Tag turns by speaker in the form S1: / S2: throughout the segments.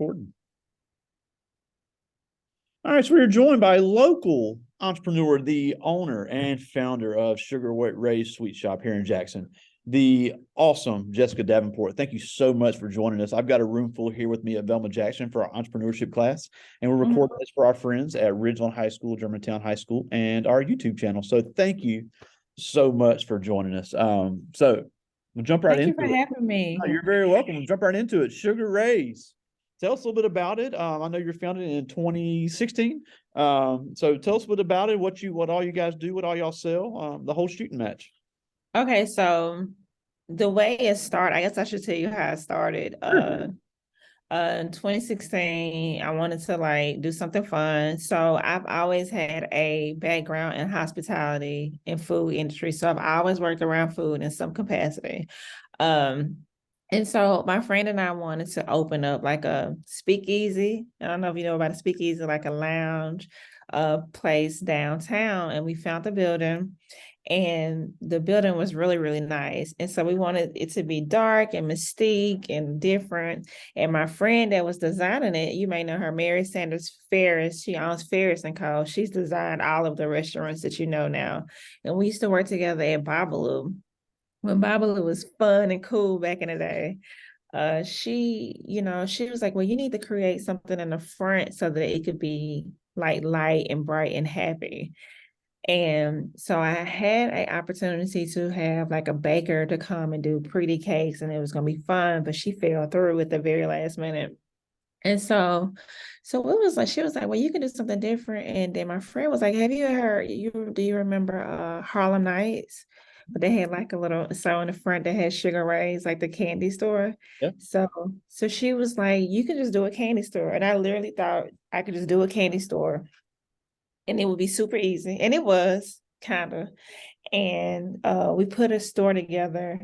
S1: recording. All right, so we're joined by a local entrepreneur, the owner and founder of Sugar Ray's Sweet Shop here in Jackson, the awesome Jessica Davenport. Thank you so much for joining us. I've got a room full here with me at Velma Jackson for our entrepreneurship class, and we're recording this for our friends at Ridgeland High School, Germantown High School, and our YouTube channel. So thank you so much for joining us. So we'll jump right
S2: Thank you
S1: into
S2: for
S1: it.
S2: having me.
S1: Oh, you're very welcome. We'll jump right into it. Sugar Ray's. Tell us a little bit about it. I know you're founded in 2016. So tell us a bit about it, what all you guys do, what all y'all sell, the whole shooting match.
S2: Okay, so the way it started, I guess I should tell you how it started.
S1: Sure.
S2: In 2016, I wanted to like do something fun. So I've always had a background in hospitality and food industry. So I've always worked around food in some capacity. Um, and so my friend and I wanted to open up like a speakeasy. I don't know if you know about a speakeasy, like a lounge place downtown. And we found the building, and the building was really, really nice. And so we wanted it to be dark and mystique and different. And my friend that was designing it, you may know her, Mary Sanders Ferris. She owns Ferris and Co. She's designed all of the restaurants that you know now. And we used to work together at Babalu when Babalu was fun and cool back in the day. She was like, well, you need to create something in the front so that it could be like light and bright and happy. And so I had an opportunity to have like a baker to come and do pretty cakes, and it was going to be fun, but she fell through at the very last minute. And so it was like, she was like, well, you can do something different. And then my friend was like, have you heard, do you remember Harlem Nights? But they had like a little, so in the front they had Sugar Ray's, like the candy store.
S1: Yeah.
S2: So she was like, you can just do a candy store. And I literally thought I could just do a candy store and it would be super easy. And it was kind of. And we put a store together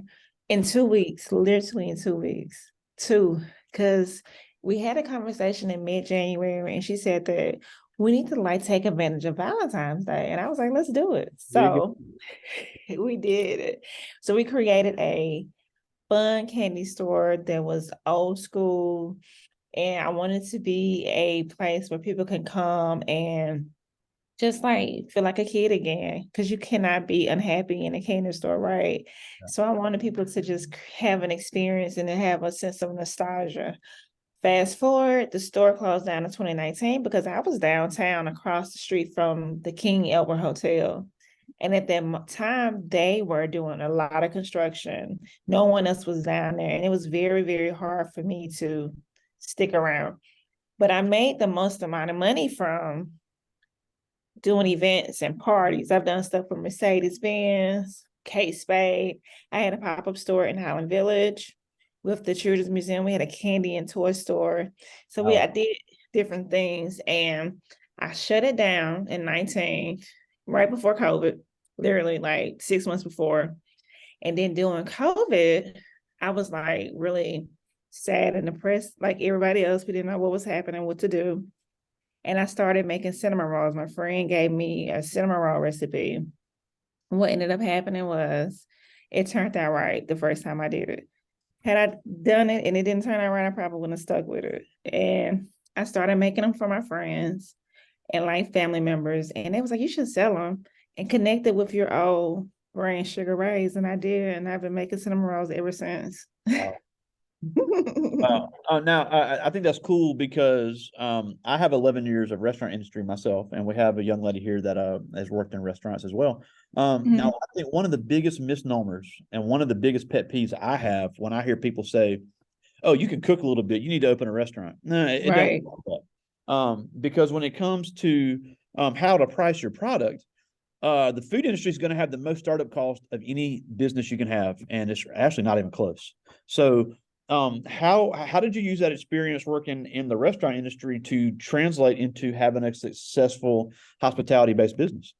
S2: in 2 weeks, literally in 2 weeks. Because we had a conversation in mid-January and she said that we need to like take advantage of Valentine's Day. And I was like, let's do it.
S1: There you
S2: So we did it. So we created a fun candy store that was old school. And I wanted to be a place where people can come and just like feel like a kid again, because you cannot be unhappy in a candy store, right? So I wanted people to just have an experience and to have a sense of nostalgia. Fast forward, the store closed down in 2019 because I was downtown across the street from the King Edward Hotel. And at that time, they were doing a lot of construction. No one else was down there. And it was very, very hard for me to stick around. But I made the most amount of money from doing events and parties. I've done stuff for Mercedes-Benz, Kate Spade. I had a pop-up store in Highland Village with the Children's Museum. We had a candy and toy store. So I did different things, and I shut it down in 19, right before COVID, literally like 6 months before. And then during COVID, I was like really sad and depressed like everybody else. We didn't know what was happening, what to do. And I started making cinnamon rolls. My friend gave me a cinnamon roll recipe. What ended up happening was it turned out right the first time I did it. Had I done it and it didn't turn out right, I probably wouldn't have stuck with it. And I started making them for my friends and like family members. And it was like, you should sell them and connect it with your old brand Sugar Rays. And I did. And I've been making cinnamon rolls ever since.
S1: Now, I think that's cool because I have 11 years of restaurant industry myself, and we have a young lady here that has worked in restaurants as well. Now, I think one of the biggest misnomers and one of the biggest pet peeves I have when I hear people say, "Oh, you can cook a little bit, you need to open a restaurant." No, it
S2: Right.
S1: doesn't work like that. Because when it comes to how to price your product, the food industry is going to have the most startup cost of any business you can have, and it's actually not even close. So how did you use that experience working in the restaurant industry to translate into having a successful hospitality based business?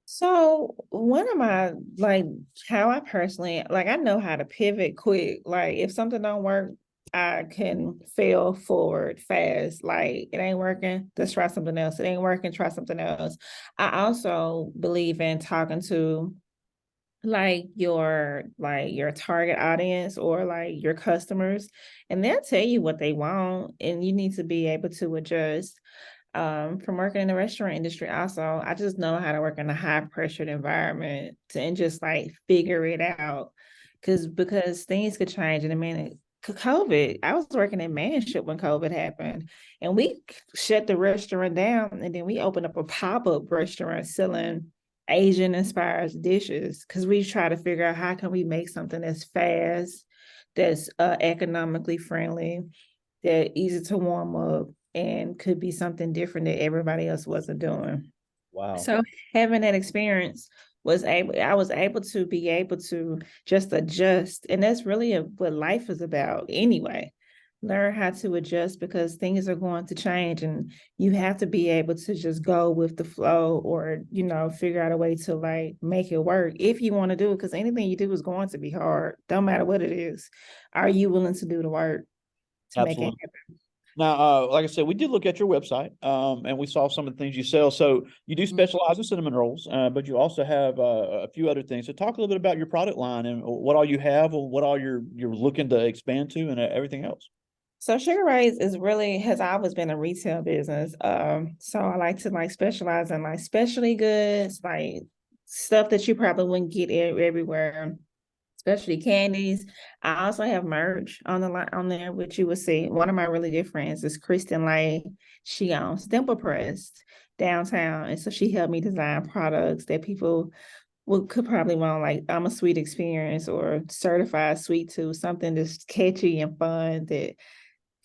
S2: So one of my like how I personally like I know how to pivot quick. Like if something don't work, I can fail forward fast. Like it ain't working, let's try something else. It ain't working, try something else. I also believe in talking to your target audience or like your customers, and they'll tell you what they want, and you need to be able to adjust. From working in the restaurant industry also, I just know how to work in a high pressured environment and just like figure it out. Because things could change in a minute. COVID, I was working in manship when COVID happened, and we shut the restaurant down, and then we opened up a pop-up restaurant selling Asian inspired dishes, because we try to figure out how can we make something that's fast, that's economically friendly, that easy to warm up, and could be something different that everybody else wasn't doing.
S1: Wow.
S2: So having that experience I was able to be able to just adjust. And that's really what life is about anyway. Learn how to adjust, because things are going to change, and you have to be able to just go with the flow, or, figure out a way to like make it work if you want to do it. Because anything you do is going to be hard, don't matter what it is. Are you willing to do the work to make it
S1: Absolutely.
S2: happen?
S1: Now, like I said, we did look at your website, and we saw some of the things you sell. So you do specialize in cinnamon rolls, but you also have a few other things. So talk a little bit about your product line and what all you have, or what all you're looking to expand to, and everything else.
S2: So Sugar Rays has always been a retail business. So I like to like specialize in like specialty goods, like stuff that you probably wouldn't get everywhere, especially candies. I also have merch on the line on there, which you will see. One of my really good friends is Kristen Lay. She owns Dimple Press downtown, and so she helped me design products that people could probably want, like I'm a sweet experience or certified sweet tooth, something that's catchy and fun that.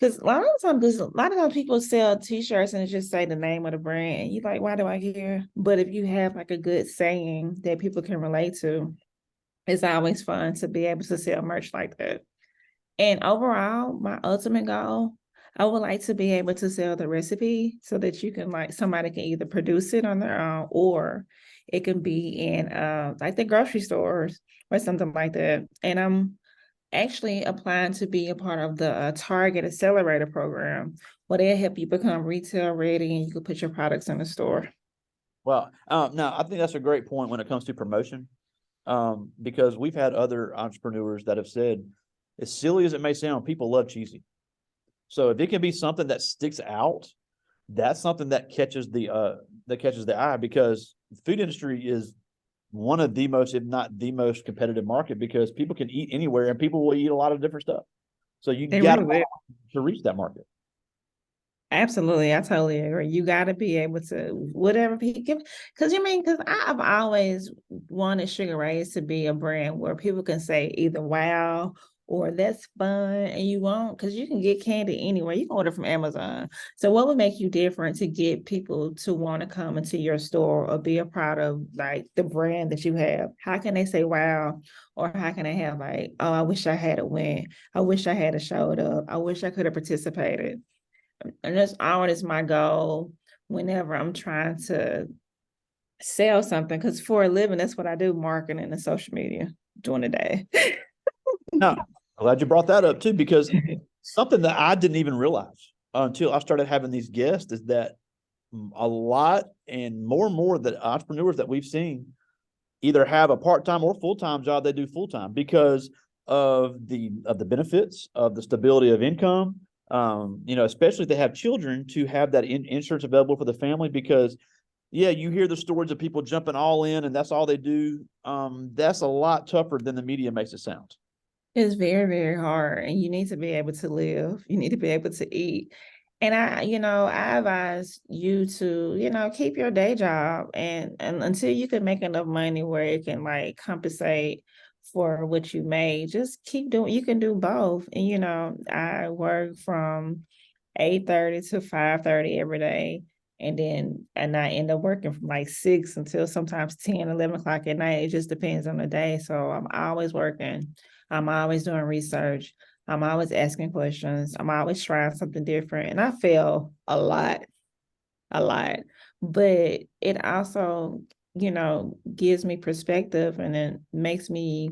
S2: Because a lot of times people sell T-shirts and it just say the name of the brand, and you like, why do I care? But if you have like a good saying that people can relate to, it's always fun to be able to sell merch like that. And overall, my ultimate goal, I would like to be able to sell the recipe so that you can like somebody can either produce it on their own, or it can be in like the grocery stores or something like that. And I'm actually applying to be a part of the Target Accelerator program, where they help you become retail ready and you can put your products in the store.
S1: Well, now I think that's a great point when it comes to promotion, because we've had other entrepreneurs that have said, as silly as it may sound, people love cheesy. So if it can be something that sticks out, that's something that catches the eye, because the food industry is one of the most, if not the most competitive market, because people can eat anywhere and people will eat a lot of different stuff. So you
S2: They
S1: got
S2: really will.
S1: to reach that market.
S2: Absolutely, I totally agree. You got to be able to whatever people give, because I've always wanted Sugar Rays to be a brand where people can say either wow or that's fun, and you won't, because you can get candy anywhere. You can order from Amazon. So what would make you different to get people to want to come into your store or be a part of like the brand that you have? How can they say wow, or how can they have like, oh, I wish I had a win. I wish I had a showed up. I wish I could have participated. And that's always my goal whenever I'm trying to sell something. Because for a living, that's what I do, marketing and social media during the day.
S1: No, I'm glad you brought that up too, because something that I didn't even realize until I started having these guests is that a lot and more that entrepreneurs that we've seen either have a part-time or full-time job. They do full-time because of the benefits of the stability of income. Especially if they have children, to have that insurance available for the family, because yeah, you hear the stories of people jumping all in and that's all they do. That's a lot tougher than the media makes it sound.
S2: It's very, very hard, and you need to be able to live. You need to be able to eat. And I advise you to, keep your day job, and until you can make enough money where it can like compensate for what you made, just keep doing. You can do both. And I work from 8:30 to 5:30 every day. And I end up working from like 6 until sometimes 10, 11 o'clock at night. It just depends on the day. So I'm always working. I'm always doing research. I'm always asking questions. I'm always trying something different. And I fail a lot. But it also, gives me perspective, and it makes me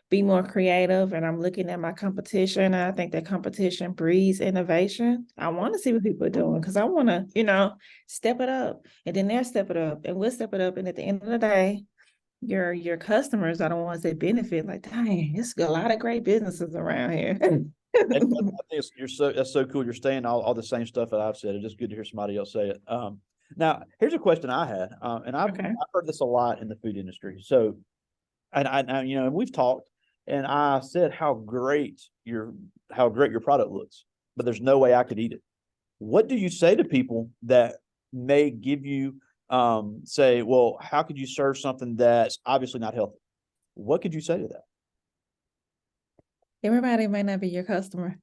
S2: be more creative. And I'm looking at my competition. And I think that competition breeds innovation. I want to see what people are doing, because I want to, step it up. And then they'll step it up, and we'll step it up. And at the end of the day, your customers are the ones that benefit. Like, dang, it's a lot of great businesses around here.
S1: And I think that's so cool. You're saying all the same stuff that I've said. It's just good to hear somebody else say it. Now here's a question I had, and
S2: Okay.
S1: I've heard this a lot in the food industry. So, and you know, and we've talked, and I said how great your product looks, but there's no way I could eat it. What do you say to people that may give you say, well, how could you serve something that's obviously not healthy? What could you say to that?
S2: Everybody may not be your customer.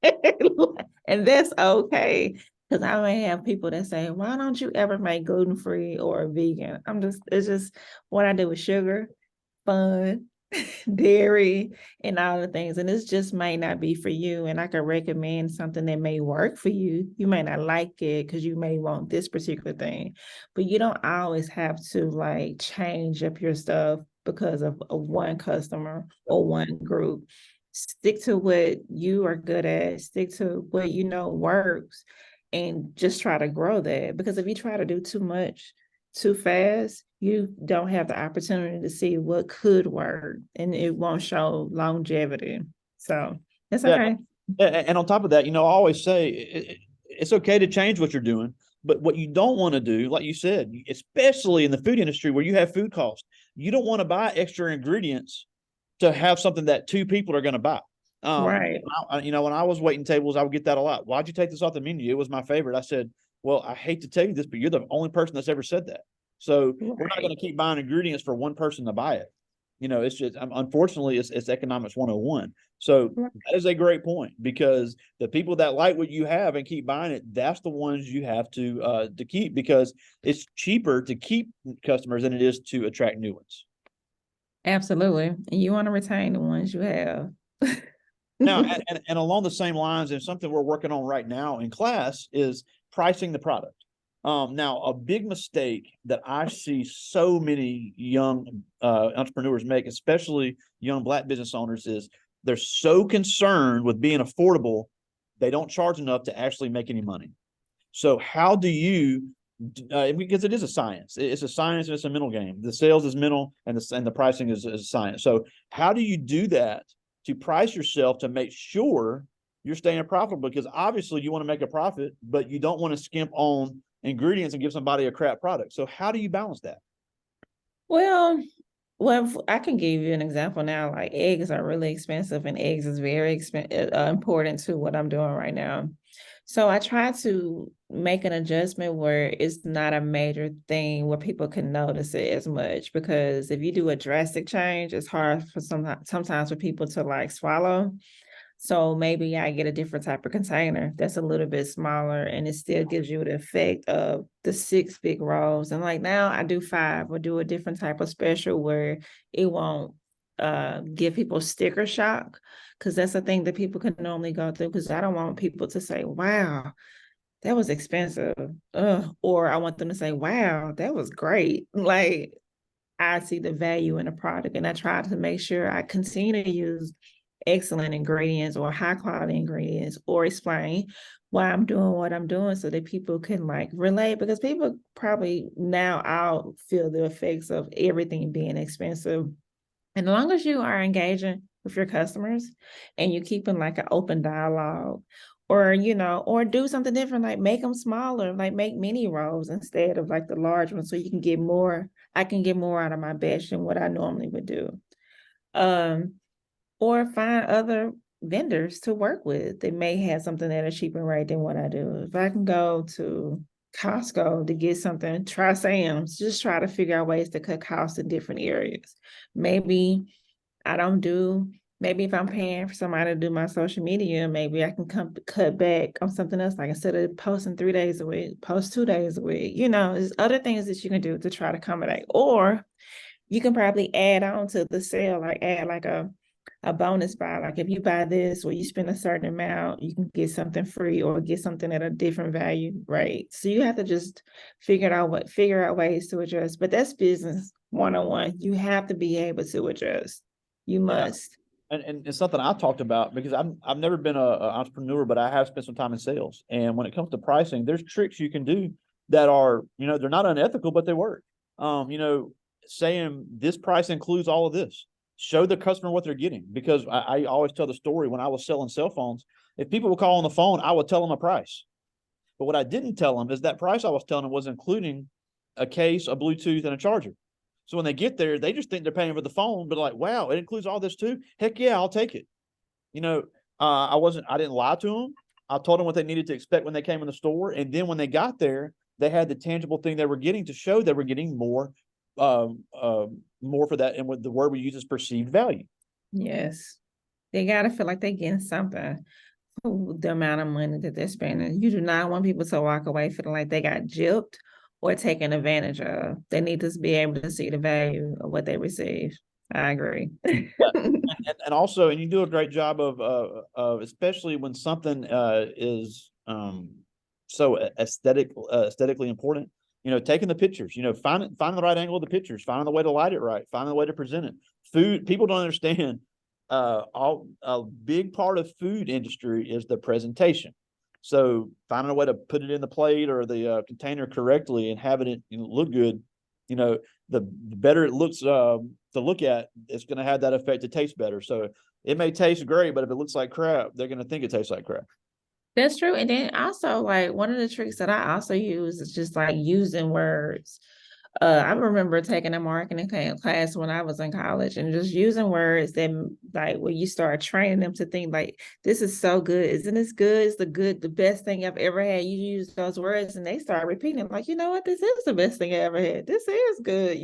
S2: And that's okay. Because I may have people that say, why don't you ever make gluten-free or vegan? It's just what I do with sugar, fun, dairy, and all the things. And this just may not be for you. And I could recommend something that may work for you. You may not like it because you may want this particular thing, but you don't always have to like change up your stuff because of one customer or one group. Stick to what you are good at, stick to what you know works, and just try to grow that. Because if you try to do too much too fast, you don't have the opportunity to see what could work and it won't show longevity. So it's
S1: Yeah.
S2: okay.
S1: And on top of that, you know, I always say it's okay to change what you're doing, but what you don't want to do, like you said, especially in the food industry where you have food costs, you don't want to buy extra ingredients to have something that two people are going to buy.
S2: Right.
S1: You know, when I was waiting tables, I would get that a lot. Why'd you take this off the menu? It was my favorite. I said, well, I hate to tell you this, but you're the only person that's ever said that. So we're not going
S2: Right.
S1: to keep buying ingredients for one person to buy it. You know, it's just unfortunately it's economics 101. So
S2: Right.
S1: that is a great point because the people that like what you have and keep buying it, that's the ones you have to keep because it's cheaper to keep customers than it is to attract new ones.
S2: Absolutely. And you want to retain the ones you have.
S1: Now, and along the same lines, and something we're working on right now in class is pricing the product. Now, a big mistake that I see so many young entrepreneurs make, especially young Black business owners, is they're so concerned with being affordable, they don't charge enough to actually make any money. So, how do you? Because it is a science. It's a science and it's a mental game. The sales is mental, and the pricing is science. So, how do you do that to price yourself to make sure you're staying profitable? Because obviously you want to make a profit, but you don't want to skimp on ingredients and give somebody a crap product. So how do you balance that?
S2: Well, I can give you an example now. Like eggs are really expensive, and eggs is very important to what I'm doing right now. So I try to make an adjustment where it's not a major thing where people can notice it as much. Because if you do a drastic change, it's hard for sometimes for people to like swallow. So maybe I get a different type of container that's a little bit smaller and it still gives you the effect of the 6 big rolls. And like now I do 5 or do a different type of special where it won't give people sticker shock. Cause that's a thing that people can normally go through. Cause I don't want people to say, wow, that was expensive. Or I want them to say, wow, that was great. Like I see the value in the product and I try to make sure I continue to use excellent ingredients or high quality ingredients or explain why I'm doing what I'm doing so that people can like relate because people probably now I'll feel the effects of everything being expensive. And as long as you are engaging with your customers and you keeping like an open dialogue or or do something different, like make them smaller, like make mini rolls instead of like the large ones so you can get more, I can get more out of my batch than what I normally would do. Um, or find other vendors to work with. They may have something at a cheaper rate than what I do. If I can go to Costco to get something, try Sam's, just try to figure out ways to cut costs in different areas. Maybe I don't do, maybe if I'm paying for somebody to do my social media, maybe I can cut back on something else. Like instead of posting 3 days a week, post 2 days a week. There's other things that you can do to try to accommodate. Or you can probably add on to the sale, like add like a bonus buy. Like if you buy this or you spend a certain amount, you can get something free or get something at a different value, right? So you have to just figure out ways to adjust. But that's business 101. You have to be able to adjust. You
S1: Yeah.
S2: must.
S1: And it's something I've talked about because I've never been a entrepreneur, but I have spent some time in sales. And when it comes to pricing, there's tricks you can do that are, you know, they're not unethical, but they work. saying this price includes all of this. Show the customer what they're getting, because I always tell the story when I was selling cell phones. If people would call on the phone, I would tell them a price. But what I didn't tell them is that price I was telling them was including a case, a Bluetooth, and a charger. So when they get there, they just think they're paying for the phone, but like, wow, it includes all this too. Heck yeah, I'll take it. I didn't lie to them. I told them what they needed to expect when they came in the store. And then when they got there, they had the tangible thing they were getting to show they were getting more for that. And what the word we use is perceived value.
S2: Yes. They gotta feel like they're getting something for the amount of money that they're spending. You do not want people to walk away feeling like they got gypped or taken advantage of. They need to be able to see the value of what they receive. I agree.
S1: And also, and you do a great job of especially when something is so aesthetically important. Taking the pictures. Finding the right angle of the pictures, finding the way to light it right, finding the way to present it. Food, people don't understand. A big part of food industry is the presentation. So finding a way to put it in the plate or the container correctly and having it look good, the better it looks to look at, it's going to have that effect to taste better. So it may taste great, but if it looks like crap, they're going to think it tastes like crap.
S2: That's true. And then also, like, one of the tricks that I also use is just like using words. I remember taking a marketing class when I was in college and just using words that, like, when you start training them to think like, this is so good. Isn't this good? It's the best thing I've ever had. You use those words and they start repeating like, you know what? This is the best thing I ever had. This is good,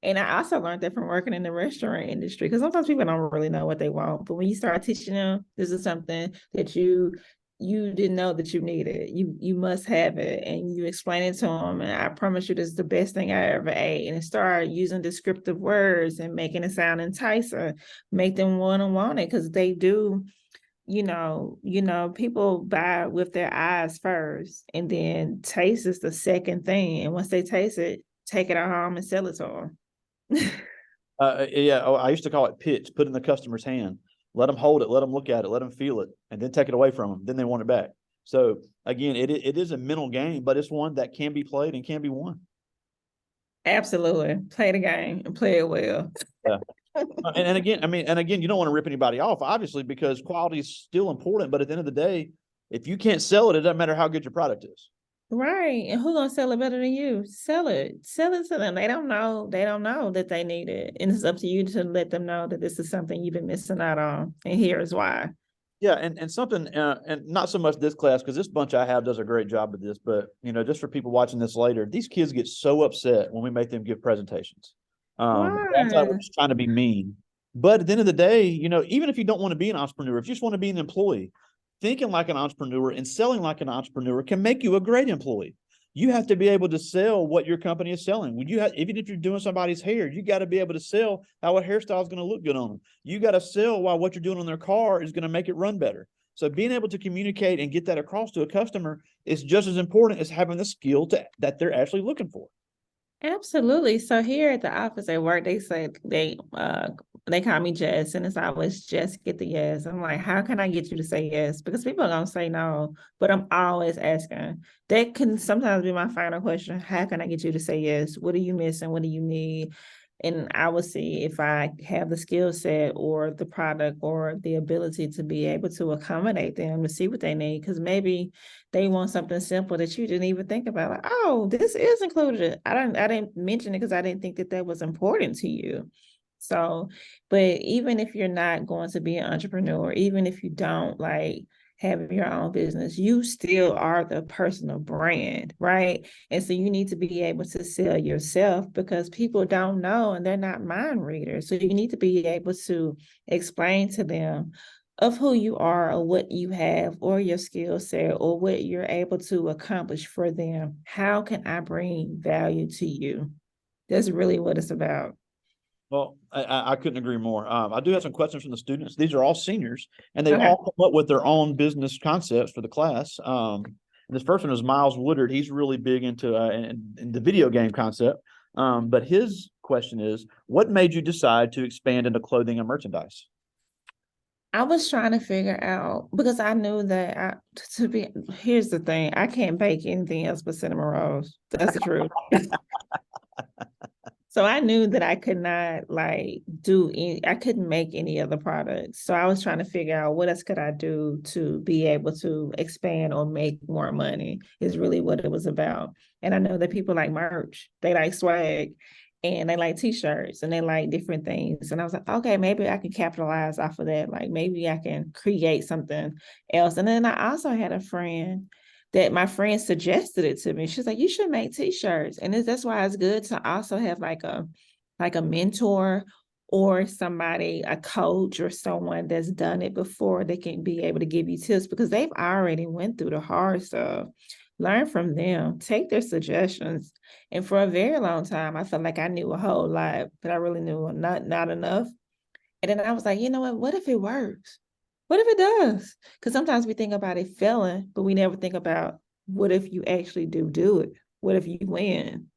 S2: And I also learned that from working in the restaurant industry, because sometimes people don't really know what they want. But when you start teaching them, this is something that you didn't know that you needed. You must have it, and you explain it to them. And I promise you, this is the best thing I ever ate. And start using descriptive words and making it sound enticing, make them want it, because they do. People buy with their eyes first, and then taste is the second thing. And once they taste it, take it at home and sell it to them.
S1: Yeah, I used to call it pitch, put in the customer's hand, let them hold it, let them look at it, let them feel it, and then take it away from them. Then they want it back. So again, it is a mental game, but it's one that can be played and can be won.
S2: Absolutely. Play the game and play it well.
S1: Yeah. And again, you don't want to rip anybody off, obviously, because quality is still important. But at the end of the day, if you can't sell it, it doesn't matter how good your product is.
S2: Right. And who's gonna sell it better than you? Sell it. Sell it to them. They don't know. They don't know that they need it. And it's up to you to let them know that this is something you've been missing out on. And here is why.
S1: Yeah, and something, and not so much this class, because this bunch I have does a great job of this, but just for people watching this later, these kids get so upset when we make them give presentations. That's not we're
S2: Why?
S1: just trying to be mean. But at the end of the day, even if you don't want to be an entrepreneur, if you just want to be an employee, thinking like an entrepreneur and selling like an entrepreneur can make you a great employee. You have to be able to sell what your company is selling. Even if you're doing somebody's hair, you got to be able to sell how a hairstyle is going to look good on them. You got to sell why what you're doing on their car is going to make it run better. So being able to communicate and get that across to a customer is just as important as having the skill that they're actually looking for.
S2: Absolutely. So here at the office at work, they say they call me Jess, and it's always Jess get the yes. I'm like, how can I get you to say yes? Because people are gonna say no, but I'm always asking. That can sometimes be my final question. How can I get you to say yes? What are you missing? What do you need? And I will see if I have the skill set or the product or the ability to be able to accommodate them to see what they need. Because maybe they want something simple that you didn't even think about. Like, oh, this is included. I didn't mention it because I didn't think that was important to you. So, but even if you're not going to be an entrepreneur, even if you don't like have your own business, you still are the personal brand, right? And so you need to be able to sell yourself, because people don't know and they're not mind readers. So you need to be able to explain to them of who you are or what you have or your skill set or what you're able to accomplish for them. How can I bring value to you? That's really what it's about.
S1: Well, I couldn't agree more. I do have some questions from the students. These are all seniors, and they've
S2: Okay.
S1: all come up with their own business concepts for the class. This first one is Miles Woodard. He's really big into in the video game concept. But his question is, what made you decide to expand into clothing and merchandise?
S2: I was trying to figure out, because I knew that here's the thing, I can't bake anything else but cinnamon rolls. That's the truth. So I knew that I could not I couldn't make any other products. So I was trying to figure out what else could I do to be able to expand or make more money is really what it was about. And I know that people like merch, they like swag, and they like t-shirts, and they like different things. And I was like, okay, maybe I can capitalize off of that. Like maybe I can create something else. And then I also had a friend that my friend suggested it to me. She's like, you should make t-shirts. And that's why it's good to also have like a mentor or somebody, a coach or someone that's done it before. They can be able to give you tips because they've already went through the hard stuff. Learn from them, take their suggestions. And for a very long time, I felt like I knew a whole lot, but I really knew not enough. And then I was like, you know what if it works? What if it does? Because sometimes we think about it failing, but we never think about what if you actually do it? What if you win?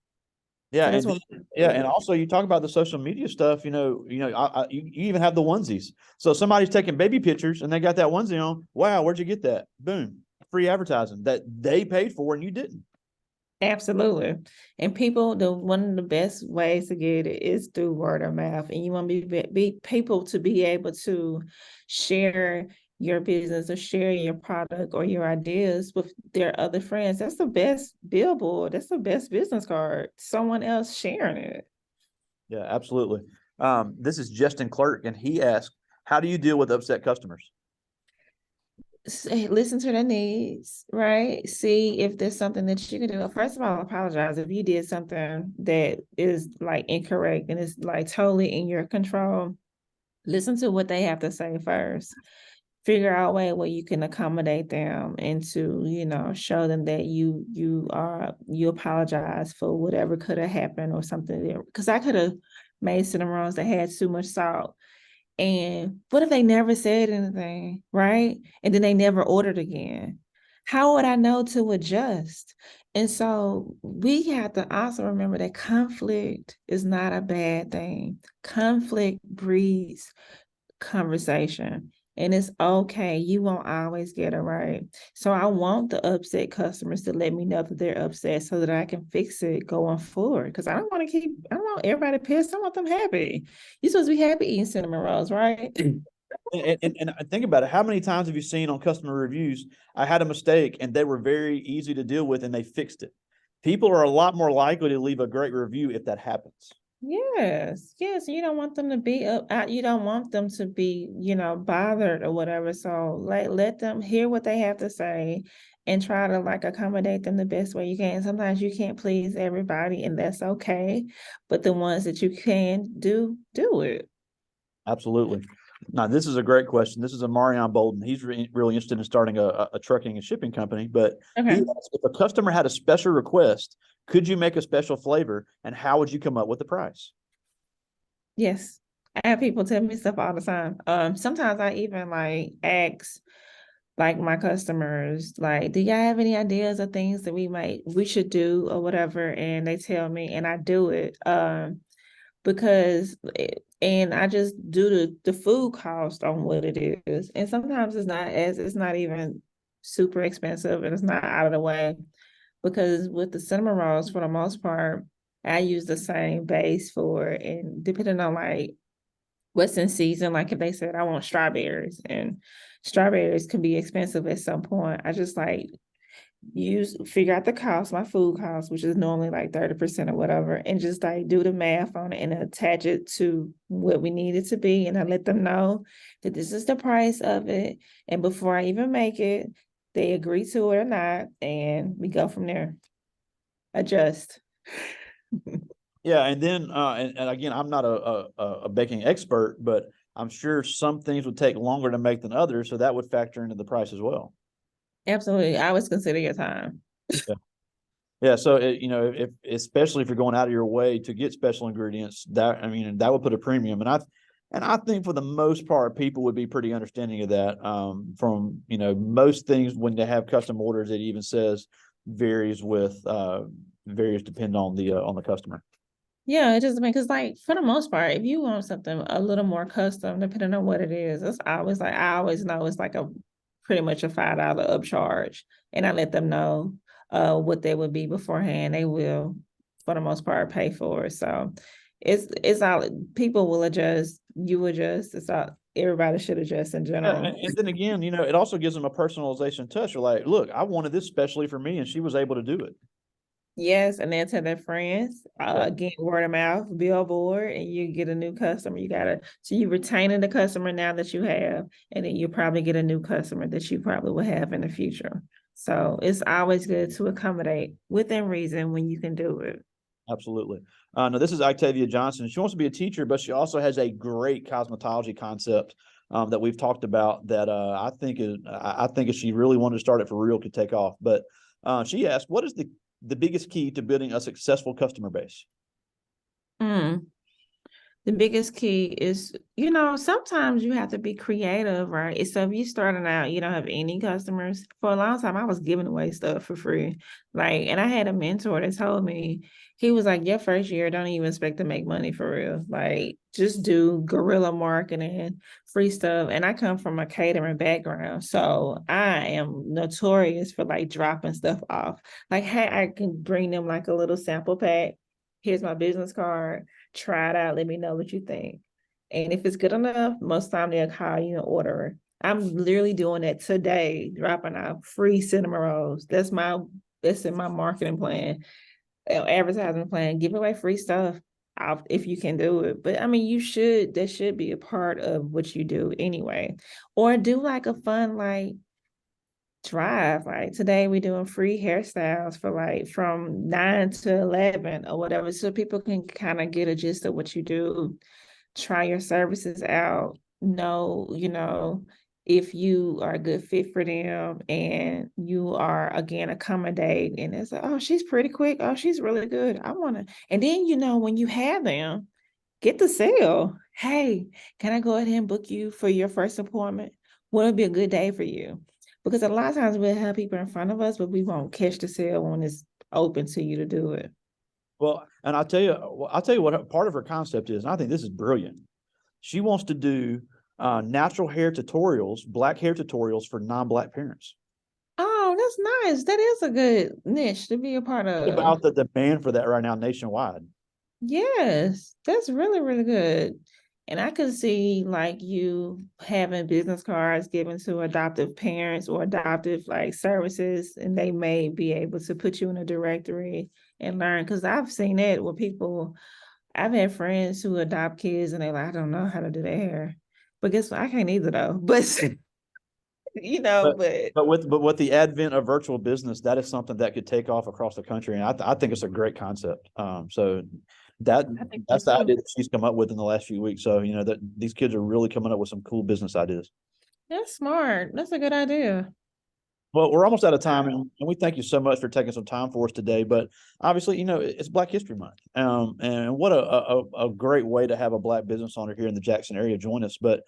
S1: Yeah,
S2: So that's
S1: and
S2: what.
S1: yeah, and also you talk about the social media stuff. You even have the onesies. So somebody's taking baby pictures and they got that onesie on. Wow, where'd you get that? Boom, free advertising that they paid for and you didn't.
S2: Absolutely. And the one of the best ways to get it is through word of mouth. And you want be people to be able to share your business or share your product or your ideas with their other friends. That's the best billboard. That's the best business card. Someone else sharing it.
S1: Yeah, absolutely. This is Justin Clerk, and he asked, "How do you deal with upset customers?"
S2: Listen to their needs, right? See if there's something that you can do. First of all, apologize if you did something that is like incorrect and it's like totally in your control. Listen to what they have to say first. Figure out a way where you can accommodate them and to, show them that you apologize for whatever could have happened or something. Because I could have made cinnamon rolls that had too much salt. And what if they never said anything, right? And then they never ordered again? How would I know to adjust? And so we have to also remember that conflict is not a bad thing. Conflict breeds conversation. And it's okay. You won't always get it right. So I want the upset customers to let me know that they're upset so that I can fix it going forward. Because I don't want everybody pissed. I want them happy. You're supposed to be happy eating cinnamon rolls, right?
S1: And I think about it. How many times have you seen on customer reviews, I had a mistake and they were very easy to deal with and they fixed it? People are a lot more likely to leave a great review if that happens.
S2: Yes, yes. You don't want them to be you don't want them to be, bothered or whatever. So let them hear what they have to say and try to like accommodate them the best way you can. Sometimes you can't please everybody, and that's okay. But the ones that you can do it.
S1: Absolutely. Now, this is a great question. This is a Marion Bolden. He's really interested in starting a trucking and shipping company. But he
S2: Okay.
S1: asked, if a customer had a special request, could you make a special flavor and how would you come up with the price?
S2: Yes. I have people tell me stuff all the time. Sometimes I even like ask like my customers, like, do y'all have any ideas of things that we should do or whatever? And they tell me and I do it. And I just do the food cost on what it is. And sometimes it's not even super expensive and it's not out of the way because with the cinnamon rolls, for the most part, I use the same base for it. And depending on like what's in season, like if they said I want strawberries and strawberries can be expensive at some point, I just like figure out the cost, my food cost, which is normally like 30% or whatever, and just like do the math on it and attach it to what we need it to be. And I let them know that this is the price of it. And before I even make it, they agree to it or not, and we go from there. Adjust.
S1: Yeah, and then and again, I'm not a baking expert, but I'm sure some things would take longer to make than others, so that would factor into the price as well.
S2: Absolutely. I always consider your time.
S1: Yeah. Yeah, so if especially if you're going out of your way to get special ingredients, that would put a premium. And I think for the most part, people would be pretty understanding of that. From most things when they have custom orders, it even says varies depend on the customer.
S2: Yeah, it just because like for the most part, if you want something a little more custom, depending on what it is, it's always like I always know it's like a pretty much a $5 upcharge. And I let them know what they would be beforehand. They will, for the most part, pay for it. So It's all people will adjust, you adjust, it's all everybody should adjust in
S1: Yeah,
S2: general.
S1: and then again, it also gives them a personalization touch. You're like, look, I wanted this specially for me, and she was able to do it.
S2: Yes, and then tell their friends,
S1: Yeah,
S2: again, word of mouth, billboard, and you get a new customer. So you retaining the customer now that you have, and then you probably get a new customer that you probably will have in the future. So it's always good to accommodate within reason when you can do it.
S1: absolutely. No, this is Octavia Johnson. She wants to be a teacher, but she also has a great cosmetology concept that we've talked about that I think if she really wanted to start it for real, could take off. But she asked, what is the biggest key to building a successful customer base?
S2: Mm. The biggest key is, sometimes you have to be creative, right? So if you starting out, you don't have any customers. For a long time, I was giving away stuff for free. Like, and I had a mentor that told me, he was like, your first year, don't even expect to make money for real. Like, just do guerrilla marketing, free stuff. And I come from a catering background. So I am notorious for like dropping stuff off. Like, hey, I can bring them like a little sample pack. Here's my business card, try it out, let me know what you think. And if it's good enough, most time they'll call you and order it. I'm literally doing that today, dropping out free cinema rolls. That's in my marketing plan, advertising plan, give away free stuff if you can do it. But I mean, that should be a part of what you do anyway. Or do like a fun like drive. Like today we doing free hairstyles for like from 9 to 11 or whatever. So people can kind of get a gist of what you do, try your services out, if you are a good fit for them and you are again accommodate and it's like, oh, she's pretty quick. Oh, she's really good. I wanna, and then when you have them, get the sale. Hey, can I go ahead and book you for your first appointment? What would be a good day for you? Because a lot of times we'll have people in front of us, but we won't catch the sale when it's open to you to do it.
S1: Well, and I'll tell you what part of her concept is, and I think this is brilliant. She wants to do natural hair tutorials, black hair tutorials for non-black parents.
S2: Oh, that's nice. That is a good niche to be a part
S1: Think
S2: of.
S1: about the demand for that right now nationwide.
S2: Yes, that's really, really good. And I could see like you having business cards given to adoptive parents or adoptive like services, and they may be able to put you in a directory and learn. Because I've seen it with people, I've had friends who adopt kids and they're like, I don't know how to do their hair. But guess what? I can't either though. But
S1: But
S2: but
S1: but with the advent of virtual business, that is something that could take off across the country, and I think it's a great concept. So that
S2: I think so
S1: that's the
S2: too.
S1: idea that she's come up with in the last few weeks. So that these kids are really coming up with some cool business ideas.
S2: That's smart. That's a good idea.
S1: Well, we're almost out of time, and we thank you so much for taking some time for us today. But obviously, it's Black History Month, and what a great way to have a Black business owner here in the Jackson area join us. But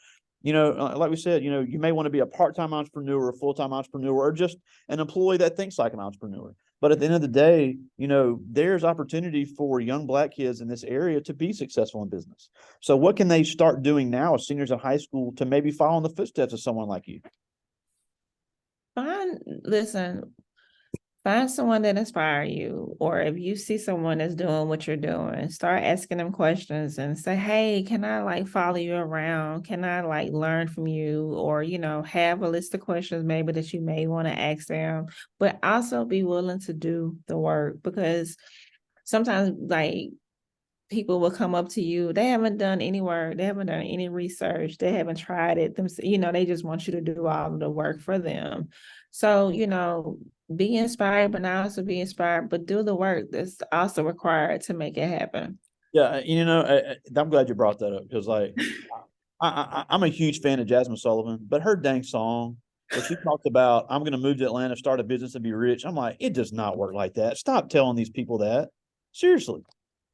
S1: like we said, you may want to be a part-time entrepreneur, a full-time entrepreneur, or just an employee that thinks like an entrepreneur. But at the end of the day, there's opportunity for young Black kids in this area to be successful in business. So, what can they start doing now as seniors in high school to maybe follow in the footsteps of someone like you?
S2: Listen, find someone that inspire you, or if you see someone that's doing what you're doing, start asking them questions and say, hey, can I like follow you around? Can I like learn from you? Or, have a list of questions maybe that you may want to ask them, but also be willing to do the work because sometimes like people will come up to you. They haven't done any work. They haven't done any research. They haven't tried it themselves. They just want you to do all of the work for them. So, be inspired, but not also be inspired, but do the work that's also required to make it happen.
S1: Yeah, I'm glad you brought that up because, like, I'm a huge fan of Jasmine Sullivan, but her dang song where she talked about I'm going to move to Atlanta, start a business, and be rich. I'm like, it does not work like that. Stop telling these people that. Seriously,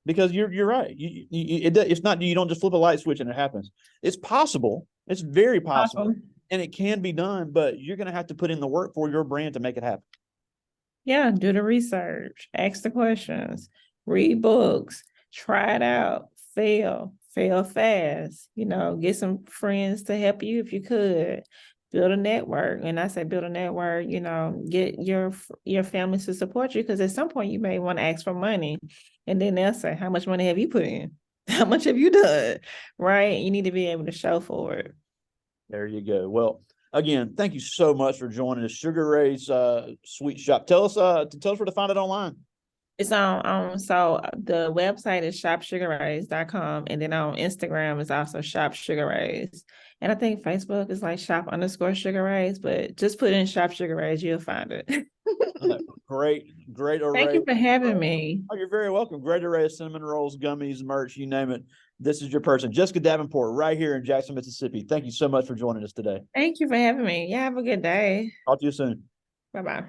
S1: because you're right. It's not you don't just flip a light switch and it happens. It's possible. It's very possible,
S2: Awesome.
S1: and it can be done. But you're going to have to put in the work for your brand to make it happen.
S2: Yeah, do the research, ask the questions, read books, try it out, fail fast, get some friends to help you if you could. Build a network. And I say build a network, get your family to support you because at some point you may want to ask for money. And then they'll say, how much money have you put in? How much have you done? Right? You need to be able to show for it.
S1: There you go. Well, again, thank you so much for joining us. Sugar Ray's Sweet Shop. Tell us where to find it online.
S2: It's on so the website is shopsugarrays.com, and then on Instagram is also Shop Sugar Rays. And I think Facebook is like shop_sugar rays, but just put in Shop Sugar Rays, you'll find it.
S1: Great
S2: Thank
S1: array.
S2: you for having me.
S1: Oh, you're very welcome. Great array of cinnamon rolls, gummies, merch, you name it. This is your person, Jessica Davenport, right here in Jackson, Mississippi. Thank you so much for joining us today.
S2: Thank you for having me. Yeah, have a good day.
S1: Talk to you soon.
S2: Bye-bye.